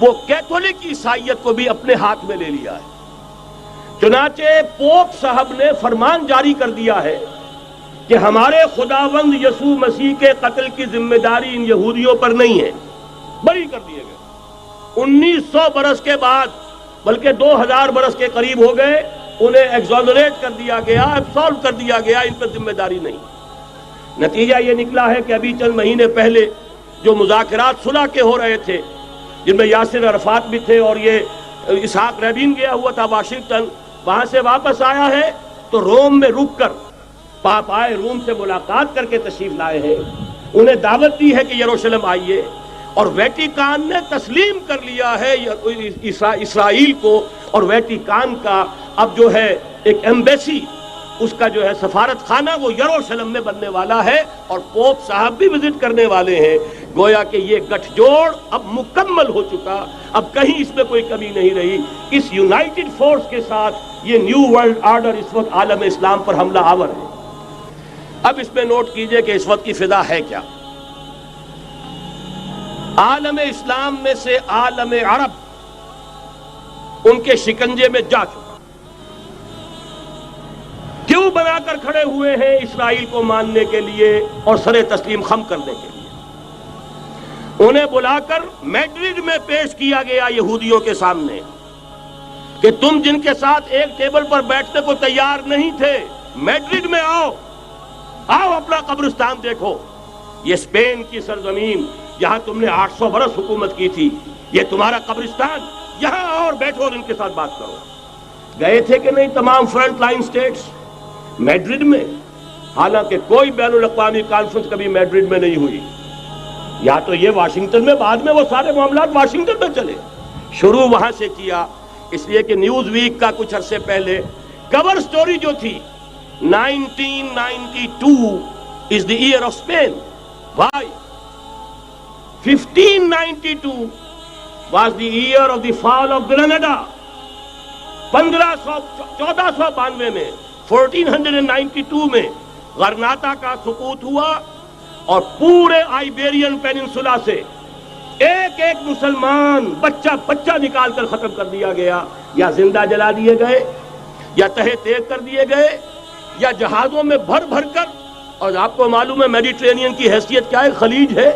وہ کیتھولک عیسائیت کو بھی اپنے ہاتھ میں لے لیا ہے۔ چنانچہ پوپ صاحب نے فرمان جاری کر دیا ہے کہ ہمارے خداوند یسوع مسیح کے قتل کی ذمہ داری ان یہودیوں پر نہیں ہے، بری کر دیے گئے۔ 1900 برس کے بعد، بلکہ 2000 برس کے قریب ہو گئے، انہیں ایگزونریٹ کر دیا گیا، ایبسالو کر دیا گیا، ان پر ذمہ داری نہیں۔ نتیجہ یہ نکلا ہے کہ ابھی چند مہینے پہلے جو مذاکرات صلح کے ہو رہے تھے، جن میں یاسر عرفات بھی تھے اور یہ اسحاق رابین گیا ہوا تھا واشنگٹن، وہاں سے واپس آیا ہے تو روم میں رک کر پاپائے روم سے ملاقات کر کے تشریف لائے ہیں، انہیں دعوت دی ہے کہ یروشلم آئیے، اور ویٹیکان نے تسلیم کر لیا ہے اسرائیل کو، اور ویٹیکان کا اب جو ہے ایک ایمبیسی، اس کا جو ہے سفارت خانہ وہ یروشلم میں بننے والا ہے، اور پوپ صاحب بھی وزٹ کرنے والے ہیں۔ گویا کہ یہ گٹھ جوڑ اب مکمل ہو چکا، اب کہیں اس میں کوئی کمی نہیں رہی۔ اس یونائٹڈ فورس کے ساتھ یہ نیو ورلڈ آرڈر اس وقت عالم اسلام پر حملہ آور ہے۔ اب اس میں نوٹ کیجئے کہ اس وقت کی فضا ہے کیا۔ عالم اسلام میں سے عالم عرب ان کے شکنجے میں جا چکا، کیوں بنا کر کھڑے ہوئے ہیں اسرائیل کو ماننے کے لیے اور سر تسلیم خم کرنے کے لیے۔ انہیں بلا کر میڈرڈ میں پیش کیا گیا یہودیوں کے سامنے کہ تم جن کے ساتھ ایک ٹیبل پر بیٹھنے کو تیار نہیں تھے، میڈرڈ میں آؤ، آؤ اپنا قبرستان دیکھو، یہ اسپین کی سرزمین جہاں تم نے 800 برس حکومت کی تھی، یہ تمہارا قبرستان، یہاں آؤ اور بیٹھو اور ان کے ساتھ بات کرو۔ گئے تھے کہ نہیں تمام فرنٹ لائن سٹیٹس میڈرڈ میں؟ حالانکہ کوئی بین الاقوامی کانفرنس کبھی میڈرڈ میں نہیں ہوئی، یا تو یہ واشنگٹن میں، بعد میں وہ سارے معاملات واشنگٹن میں چلے، شروع وہاں سے کیا۔ اس لیے کہ نیوز ویک کا کچھ عرصے پہلے کور سٹوری جو تھی 1992 is the year of Spain. Why? 1592 was the year of the fall of Granada. 1492 میں 1492 میں غرناطہ کا سقوط ہوا، اور پورے آئیبیرین پیننسولا سے ایک ایک مسلمان بچہ نکال کر ختم کر دیا گیا، یا زندہ جلا دیے گئے، یا تہہ تیغ کر دیے گئے، یا جہازوں میں بھر بھر کر۔ اور آپ کو معلوم ہے میڈیٹرینین کی حیثیت کیا ہے، خلیج ہے،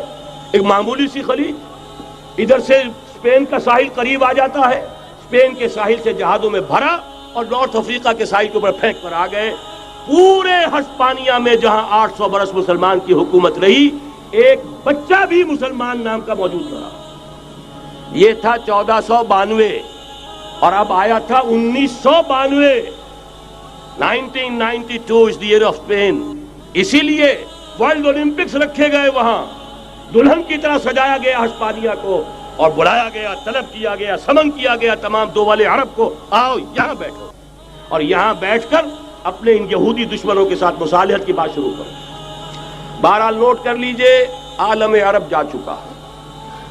ایک معمولی سی خلیج، ادھر سے اسپین کا ساحل قریب آ جاتا ہے، اسپین کے ساحل سے جہازوں میں بھرا اور نارتھ افریقہ کے ساحل کے اوپر پھینک کر آ گئے۔ پورے ہسپانیہ میں جہاں 800 برس مسلمان کی حکومت رہی، ایک بچہ بھی مسلمان نام کا موجود رہا۔ یہ تھا 1492، اور اب آیا تھا 1992۔ 1992 is the year of Spain۔ اسی لیے ورلڈ اولمپکس رکھے گئے، وہاں دلہن کی طرح سجایا گیا ہسپانیہ کو، اور بلایا گیا، طلب کیا گیا، سمن کیا گیا تمام دول عرب کو، آؤ یہاں بیٹھو، اور یہاں بیٹھ کر اپنے ان یہودی دشمنوں کے ساتھ مصالحت کی بات شروع کرو۔ بہرحال نوٹ کر لیجئے، عالم عرب جا چکا۔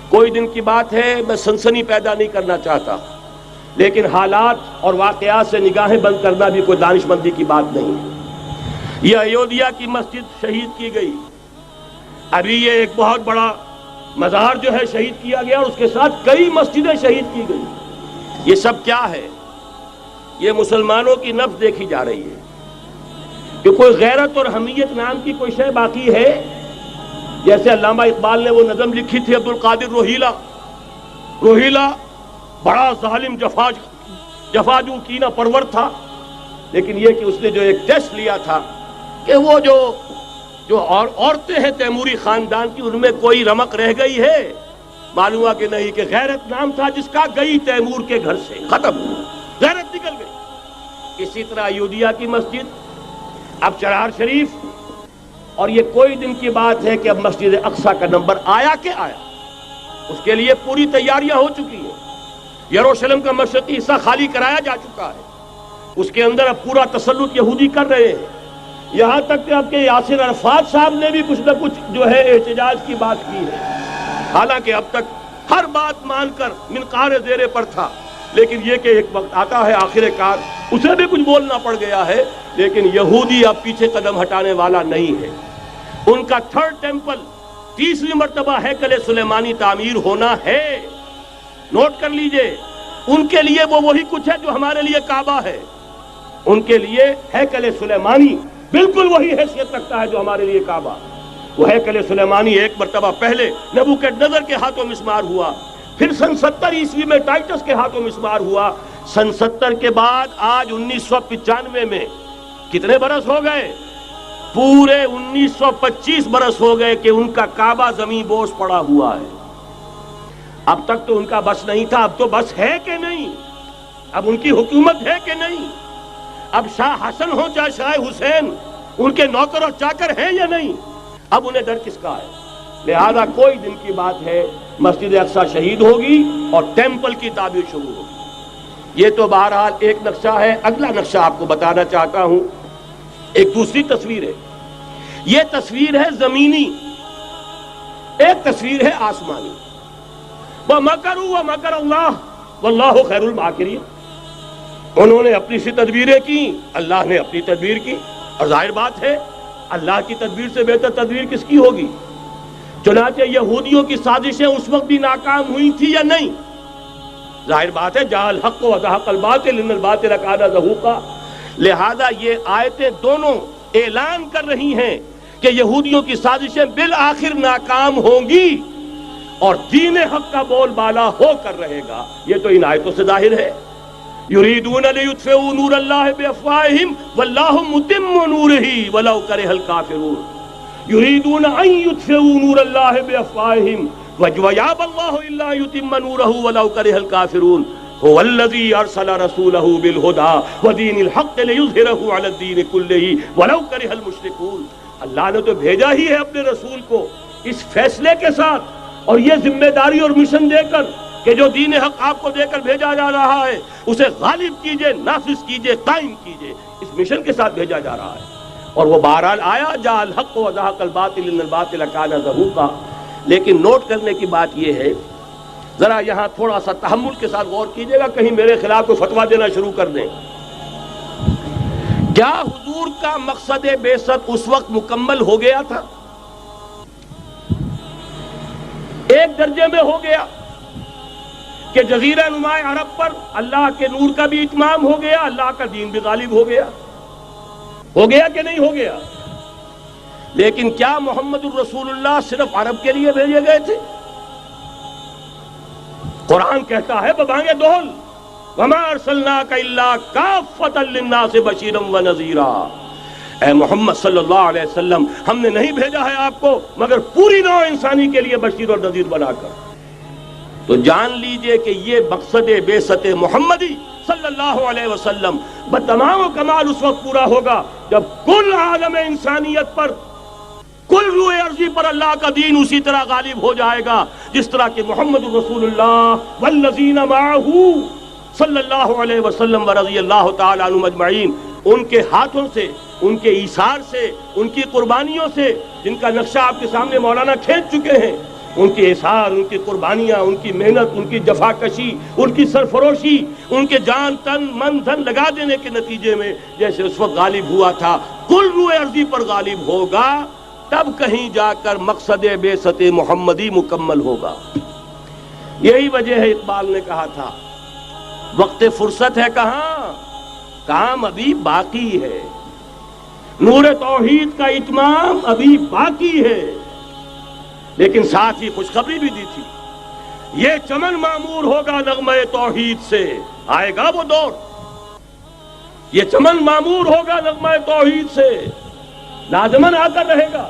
کوئی دن کی بات ہے، میں سنسنی پیدا نہیں کرنا چاہتا، لیکن حالات اور واقعات سے نگاہیں بند کرنا بھی کوئی دانشمندی کی بات نہیں ہے۔ یہ ایودھیا کی مسجد شہید کی گئی، ابھی یہ ایک بہت بڑا مزار جو ہے شہید کیا گیا، اور اس کے ساتھ کئی مسجدیں شہید کی گئی۔ یہ سب کیا ہے؟ یہ مسلمانوں کی نفس دیکھی جا رہی ہے کہ کوئی غیرت اور حمیت نام کی کوئی شے باقی ہے؟ جیسے علامہ اقبال نے وہ نظم لکھی تھی عبد القادر روہیلا بڑا ظالم جفاجو کینہ پرور تھا، لیکن یہ کہ اس نے جو ایک ٹیسٹ لیا تھا کہ وہ جو عورتیں ہیں تیموری خاندان کی، ان میں کوئی رمق رہ گئی ہے؟ معلوم ہوا کہ نہیں، کہ غیرت نام تھا جس کا گئی تیمور کے گھر سے، ختم، غیرت نکل گئی۔ اسی طرح ایودھیا کی مسجد، اب چرار شریف، اور یہ کوئی دن کی بات ہے کہ اب مسجد اقصیٰ کا نمبر آیا کہ آیا، اس کے لیے پوری تیاریاں ہو چکی ہیں۔ یروشلم کا مشرقی حصہ خالی کرایا جا چکا ہے، اس کے اندر اب پورا تسلط یہودی کر رہے ہیں، یہاں تک کہ اب کے یاسر عرفات صاحب نے بھی کچھ نہ کچھ جو ہے احتجاج کی بات کی ہے، حالانکہ اب تک ہر بات مان کر منقار زیر پر تھا، لیکن یہ کہ ایک وقت آتا ہے آخر کار اسے بھی کچھ بولنا پڑ گیا ہے۔ لیکن یہودی اب پیچھے قدم ہٹانے والا نہیں ہے۔ ان کا تھرڈ ٹیمپل، تیسری مرتبہ ہیکل سلیمانی تعمیر ہونا ہے، نوٹ کر لیجئے، ان کے لیے وہ وہی کچھ ہے جو ہمارے لیے کعبہ ہے. ان کے لیے ہیکل سلیمانی بالکل وہی حیثیت رکھتا ہے جو ہمارے لیے کعبہ. وہ ہیکل سلیمانی ایک مرتبہ پہلے نبوکدنضر کے ہاتھوں مسمار ہوا، پھر سن 70 عیسوی میں ٹائٹس کے ہاتھوں مسمار ہوا. سن 70 کے بعد آج 1995 میں کتنے برس ہو گئے؟ پورے 1925 برس ہو گئے کہ ان کا کعبہ زمین بوس پڑا ہوا ہے. اب تک تو ان کا بس نہیں تھا، اب تو بس ہے کہ نہیں؟ اب ان کی حکومت ہے کہ نہیں؟ اب شاہ حسن ہو چاہے شاہ حسین، ان کے نوکر اور چاکر ہیں یا نہیں؟ اب انہیں ڈر کس کا ہے؟ لہذا کوئی دن کی بات ہے مسجد اقصی شہید ہوگی اور ٹیمپل کی تعمیر شروع ہوگی. یہ تو بہرحال ایک نقشہ ہے. اگلا نقشہ آپ کو بتانا چاہتا ہوں، ایک دوسری تصویر ہے. یہ تصویر ہے زمینی، ایک تصویر ہے آسمانی. وَمَكَرُوا وَمَكَرَ اللَّهُ وَاللَّهُ خَيْرُ الْمَاكِرِينَ. انہوں نے اپنی سی تدبیریں کی، اللہ نے اپنی تدبیر کی، اور ظاہر بات ہے اللہ کی تدبیر سے بہتر تدبیر کس کی ہوگی؟ چنانچہ یہودیوں کی سازشیں اس وقت بھی ناکام ہوئی تھی یا نہیں؟ ظاہر بات ہے جاء الحق وزهق الباطل ان الباطل کان زہوقا. لہذا یہ آیتیں دونوں اعلان کر رہی ہیں کہ یہودیوں کی سازشیں بالآخر ناکام ہوں گی اور دین حق کا بول بالا ہو کر رہے گا. یہ تو ان آیتوں سے ظاہر ہے. یریدون لیطفئوا نور اللہ بافواہہم واللہ متم نورہ ولو کرہ الکافرون. یریدون ان یطفئوا نور اللہ بافواہہم ویابى اللہ الا یتم نورہ ولو کرہ الکافرون. هو الذی ارسل رسولہ بالہدى ودین الحق لیظہرہ علی الدین کلہ ولو کرہ المشرکون. اللہ نے تو بھیجا ہی ہے اپنے رسول کو اس فیصلے کے ساتھ اور یہ ذمہ داری اور مشن دے کر کہ جو دین حق آپ کو دے کر بھیجا جا رہا ہے اسے غالب کیجئے، نافذ کیجئے، قائم کیجئے. اس مشن کے ساتھ بھیجا جا رہا ہے. اور وہ بہرحال آیا جاء الحق وزهق الباطل ان الباطل کان زہوقا. لیکن نوٹ کرنے کی بات یہ ہے، ذرا یہاں تھوڑا سا تحمل کے ساتھ غور کیجئے گا، کہیں میرے خلاف کوئی فتویٰ دینا شروع کر دیں. کیا حضور کا مقصد بعثت اس وقت مکمل ہو گیا تھا؟ ایک درجے میں ہو گیا کہ جزیرہ نما عرب پر اللہ کے نور کا بھی اتمام ہو گیا، اللہ کا دین بھی غالب ہو گیا. ہو گیا کہ نہیں ہو گیا؟ لیکن کیا محمد الرسول اللہ صرف عرب کے لیے بھیجے گئے تھے؟ قرآن کہتا ہے ببانگ دہل وما ارسلناک الا کافۃ للناس بشیرا ونذیرا. اے محمد صلی اللہ علیہ وسلم، ہم نے نہیں بھیجا ہے آپ کو مگر پوری نوع انسانی کے لیے بشیر اور نذیر بنا کر. تو جان لیجئے کہ یہ مقصد بعثت محمدی صلی اللہ علیہ وسلم بتمام و کمال اس وقت پورا ہوگا جب کل عالم انسانیت پر، کل روئے ارضی پر اللہ کا دین اسی طرح غالب ہو جائے گا جس طرح کہ محمد رسول اللہ والذین معہ صلی اللہ علیہ وسلم ورضی اللہ تعالی عنہم اجمعین، ان کے ہاتھوں سے، ان کے ایثار سے، ان کی قربانیوں سے، جن کا نقشہ آپ کے سامنے مولانا کھینچ چکے ہیں، ان کے احسار، ان کی قربانیاں، ان کی محنت، ان کی جفا کشی، ان کی سرفروشی، ان کے جان تن من دھن لگا دینے کے نتیجے میں جیسے اس وقت غالب ہوا تھا کل روئے ارضی پر غالب ہوگا، تب کہیں جا کر مقصد بعثت محمدی مکمل ہوگا. یہی وجہ ہے اقبال نے کہا تھا وقت فرصت ہے کہاں، کام ابھی باقی ہے، نور توحید کا اتمام ابھی باقی ہے. لیکن ساتھ ہی خوشخبری بھی دی تھی، یہ چمن معمور ہوگا نغمہ توحید سے. آئے گا وہ دور، یہ چمن معمور ہوگا نغمہ توحید سے، لازماً آ کر رہے گا.